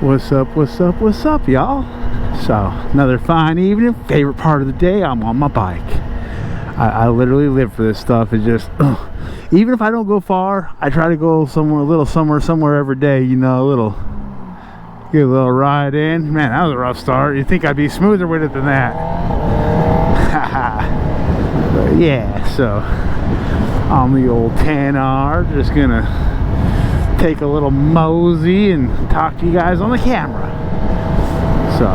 What's up, y'all? So, another fine evening, favorite part of the day, I'm on my bike. I literally live for this stuff. It's just, even if I don't go far, I try to go somewhere every day, you know, get a little ride in. Man, that was a rough start. You'd think I'd be smoother with it than that. But yeah, so, I'm the old 10R, just gonna take a little mosey and talk to you guys on the camera. So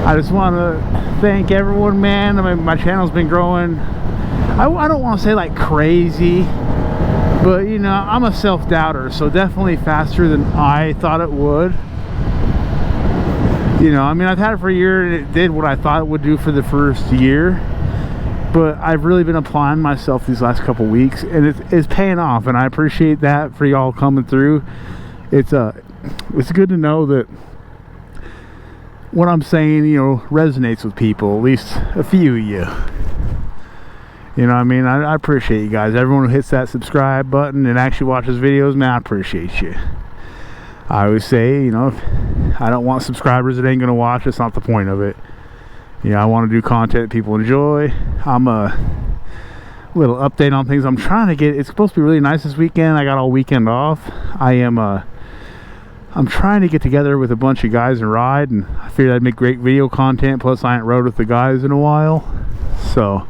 I just want to thank everyone, man. I mean, my channel's been growing, I don't want to say like crazy, but you know, I'm a self-doubter, so definitely faster than I thought it would. You know, I mean, I've had it for a year and it did what I thought it would do for the first year, but I've really been applying myself these last couple weeks, and it's paying off, and I appreciate that for y'all coming through. It's good to know that what I'm saying, you know, resonates with people, at least a few of you. You know what I mean? I appreciate you guys. Everyone who hits that subscribe button and actually watches videos, man, I appreciate you. I always say, you know, if I don't want subscribers that ain't gonna watch, it's not the point of it. You know, I want to do content people enjoy. I'm a little update on things I'm trying to get. It's supposed to be really nice this weekend. I got all weekend off. I'm trying to get together with a bunch of guys and ride, and I figured I'd make great video content. Plus, I ain't rode with the guys in a while, so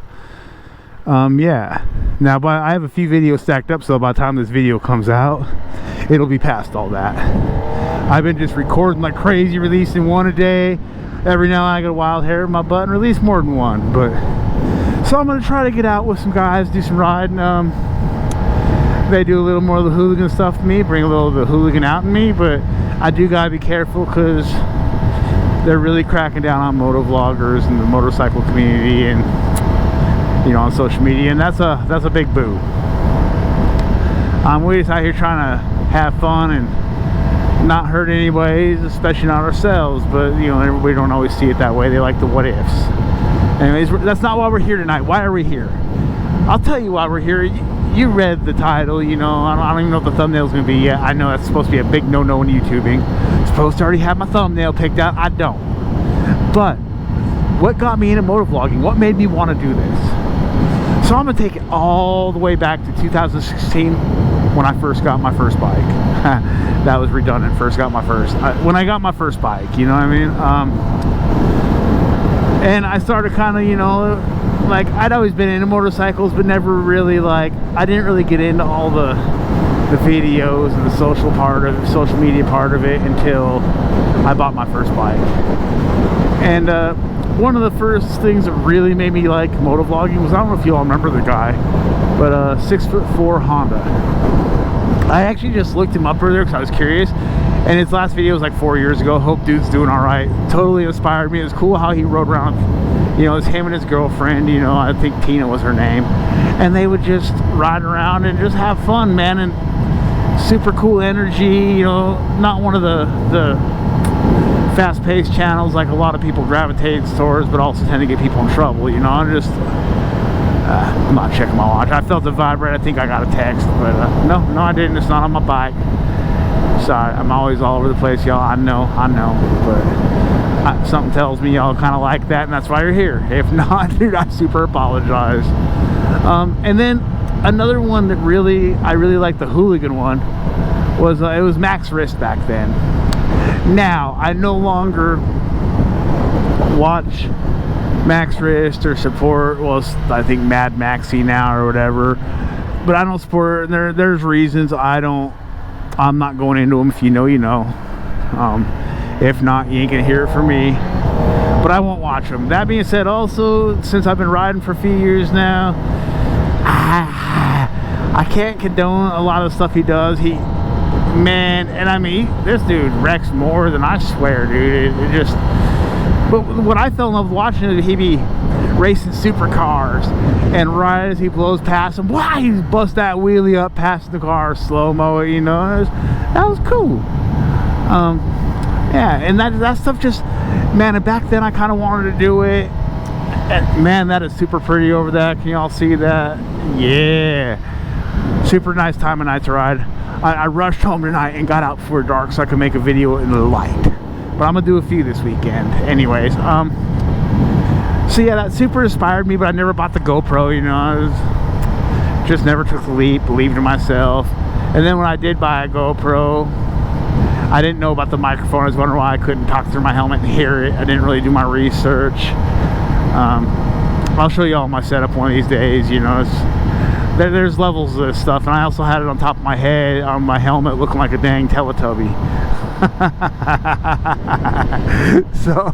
yeah. Now, but I have a few videos stacked up, so by the time this video comes out, it'll be past all that. I've been just recording like crazy, releasing one a day. Every now and then I get a wild hair in my butt and release more than one. But so I'm gonna try to get out with some guys, do some riding. They do a little more of the hooligan stuff to me, bring a little of the hooligan out in me, but I do gotta be careful because they're really cracking down on motovloggers and the motorcycle community, and you know, on social media, and that's a big boo. We're just out here trying to have fun and not hurt anybody, especially not ourselves, but you know, everybody don't always see it that way. They like the what ifs. Anyways, that's not why we're here tonight. Why are we here? I'll tell you why we're here. You read the title, you know. I don't even know what the thumbnail's gonna be yet. I know that's supposed to be a big no-no in YouTubing. I'm supposed to already have my thumbnail picked out. I don't. But what got me into motovlogging? What made me want to do this? So I'm gonna take it all the way back to 2016 when I first got my first bike. That was redundant. When I got my first bike, you know what I mean? And I started kind of, you know, like I'd always been into motorcycles, but never really like, I didn't really get into all the videos and the social media part of it until I bought my first bike. And one of the first things that really made me like motovlogging was, I don't know if you all remember the guy, but 6'4" Honda. I actually just looked him up earlier because I was curious, and his last video was like 4 years ago. Hope dude's doing all right. Totally inspired me. It was cool how he rode around. You know, it was him and his girlfriend, you know, I think Tina was her name, and they would just ride around and just have fun, man. And super cool energy, you know, not one of the fast-paced channels like a lot of people gravitate towards, but also tend to get people in trouble, you know. I'm not checking my watch. I felt the vibrate. I think I got a text, but no, I didn't. It's not on my bike. Sorry, I'm always all over the place, y'all. I know, but something tells me y'all kind of like that, and that's why you're here. If not, dude, I super apologize. And then another one that I really liked, the hooligan one, was it was Max Wrist back then. Now I no longer watch Max Wrist or support, well, I think Mad Maxi now or whatever, but I don't support. There's reasons I'm not going into them. If you know, you know. If not, you ain't gonna hear it from me, but I won't watch them. That being said, also, since I've been riding for a few years now, I can't condone a lot of the stuff he does. Man, and I mean, this dude wrecks more than I swear, dude. It just, but what I fell in love with watching is he'd be racing supercars, and right as he blows past him, wow, he busts that wheelie up past the car, slow-mo, you know. That was cool. Yeah, and that stuff just, man, and back then I kind of wanted to do it. And man, that is super pretty over there. Can y'all see that? Yeah, super nice time of night to ride. I rushed home tonight and got out before dark so I could make a video in the light. but I'm gonna do a few this weekend anyways. So yeah, that super inspired me, but I never bought the GoPro, you know. I just never took the leap, believed in myself. And then when I did buy a GoPro, I didn't know about the microphone. I was wondering why I couldn't talk through my helmet and hear it. I didn't really do my research. I'll show you all my setup one of these days, you know. There's levels of this stuff, and I also had it on top of my head on my helmet looking like a dang Teletubby. So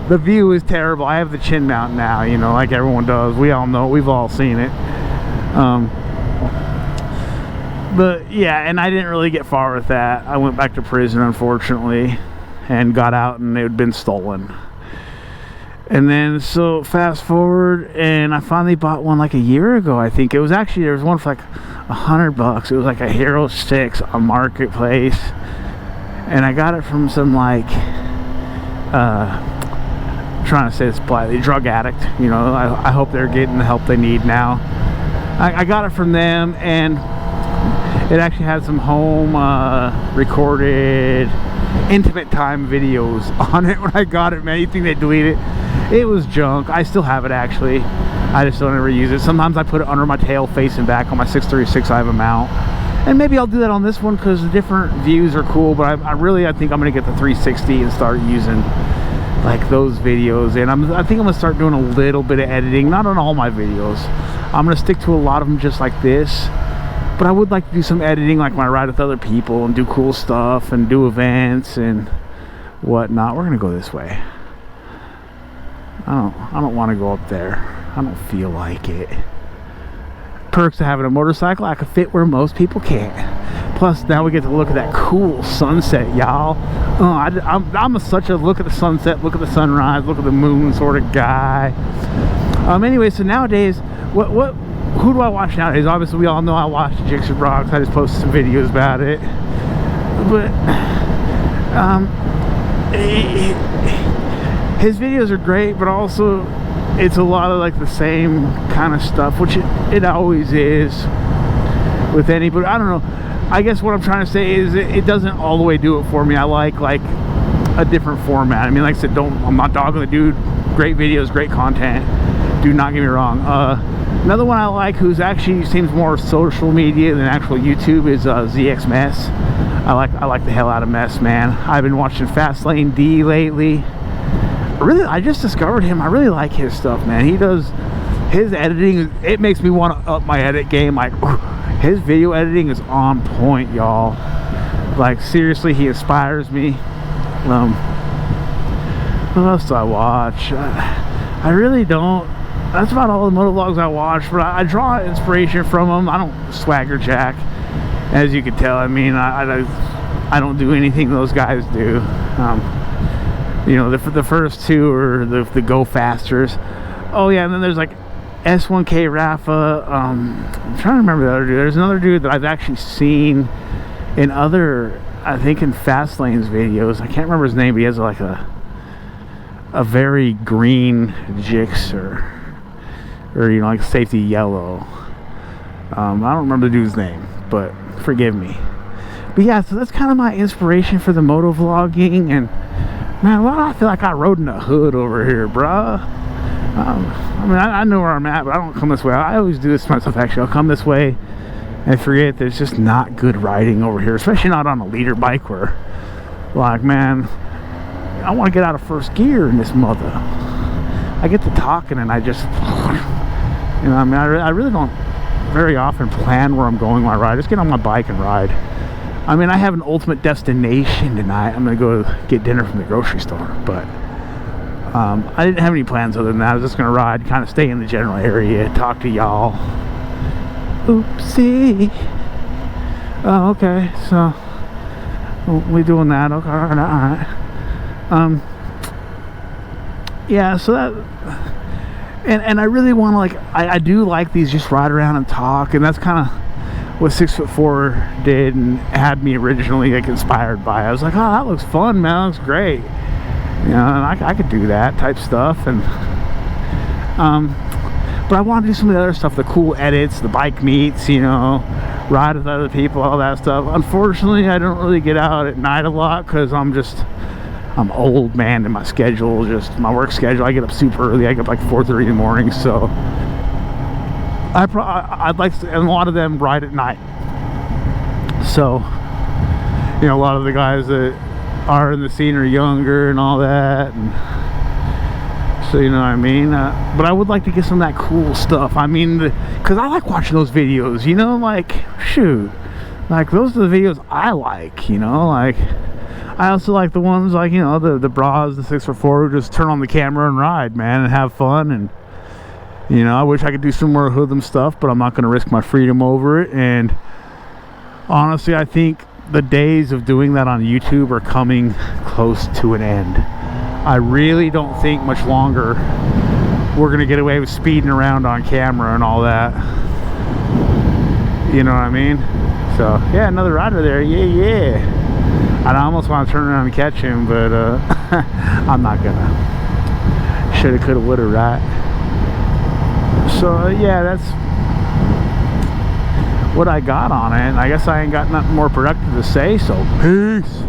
the view is terrible. I have the chin mount now, you know, like everyone does. We all know, we've all seen it. But yeah, and I didn't really get far with that. I went back to prison, unfortunately, and got out, and it had been stolen. And then, so fast forward, and I finally bought one like a year ago, I think. It was actually, there was one for like $100. It was like a Hero 6 on Marketplace. And I got it from some like, trying to say this politely, drug addict. You know, I hope they're getting the help they need now. I got it from them, and it actually had some home recorded intimate time videos on it when I got it, man. You think they deleted it? It was junk. I still have it, actually. I just don't ever use it. Sometimes I put it under my tail facing back on my 636 I have a mount. And maybe I'll do that on this one because the different views are cool, but I think I'm going to get the 360 and start using like those videos. And I think I'm going to start doing a little bit of editing, not on all my videos. I'm going to stick to a lot of them just like this. But I would like to do some editing, like when I ride with other people and do cool stuff and do events and whatnot. We're going to go this way. I don't want to go up there. I don't feel like it. Perks of having a motorcycle, I can fit where most people can't. Plus, now we get to look at that cool sunset, y'all. I'm such a look at the sunset, look at the sunrise, look at the moon sort of guy. Anyway, so nowadays, who do I watch nowadays? Obviously, we all know I watch Jigsaw Brogs. I just posted some videos about it. But his videos are great, but also it's a lot of like the same kind of stuff, which it always is with anybody. I don't know. I guess what I'm trying to say is it doesn't all the way do it for me. I like a different format. I mean, like I said, I'm not dogging the dude. Great videos, great content. Do not get me wrong. Another one I like, who's actually seems more social media than actual YouTube, is ZX Mess. I like the hell out of Mess, man. I've been watching Fastlane D lately. Really, I just discovered him. I really like his stuff, man. He does his editing. It makes me want to up my edit game. Like, his video editing is on point, y'all. Like, seriously, he inspires me. What else do I watch? I really don't. That's about all the motovlogs I watch, but I draw inspiration from them. I don't swagger jack, as you can tell. I mean, I don't do anything those guys do. You know, the first two are the go fasters. Oh yeah, and then there's like S1K Rafa. I'm trying to remember the other dude. There's another dude that I've actually seen in other, I think in Fastlane's videos. I can't remember his name, but he has like a very green Gixxer, or you know, like safety yellow. I don't remember the dude's name, but forgive me. But yeah, so that's kind of my inspiration for the motovlogging. And man, well, I feel like I rode in the hood over here, bruh. I mean, I know where I'm at, but I don't come this way. I always do this to myself, actually. I'll come this way and forget there's just not good riding over here, especially not on a leader bike where, like, man, I want to get out of first gear in this mother. I get to talking and I just, you know, I mean, I really don't very often plan where I'm going when I ride. Just get on my bike and ride. I mean, I have an ultimate destination tonight. I'm going to go get dinner from the grocery store, but I didn't have any plans other than that. I was just going to ride, kind of stay in the general area, talk to y'all. Oopsie. Oh, okay, so we doing that. Okay, all right. Yeah, so that, and I really want to, like, I do like these, just ride around and talk, and that's kind of what 6'4" did and had me originally, like, inspired by. I was like, oh, that looks fun, man, that looks great, you know, and I could do that type stuff. And but I want to do some of the other stuff, the cool edits, the bike meets, you know, ride with other people, all that stuff. Unfortunately, I don't really get out at night a lot because I'm just I'm old, man, in my schedule, just my work schedule. I get up super early. I get up like 4:30 in the morning, so I'd like to, and a lot of them ride at night. So, you know, a lot of the guys that are in the scene are younger and all that, and so, you know what I mean? But I would like to get some of that cool stuff. I mean, because I like watching those videos, you know, like, shoot, like, those are the videos I like, you know, like, I also like the ones, like, you know, the bras, the 6x4, who just turn on the camera and ride, man, and have fun. And, you know, I wish I could do some more hoodlum stuff, but I'm not going to risk my freedom over it. And honestly, I think the days of doing that on YouTube are coming close to an end. I really don't think much longer we're gonna get away with speeding around on camera and all that. You know what I mean? So yeah, another rider there. Yeah. And I almost want to turn around and catch him, but I'm not gonna. Shoulda, coulda, woulda, right? So yeah, that's what I got on it. And I guess I ain't got nothing more productive to say, so peace.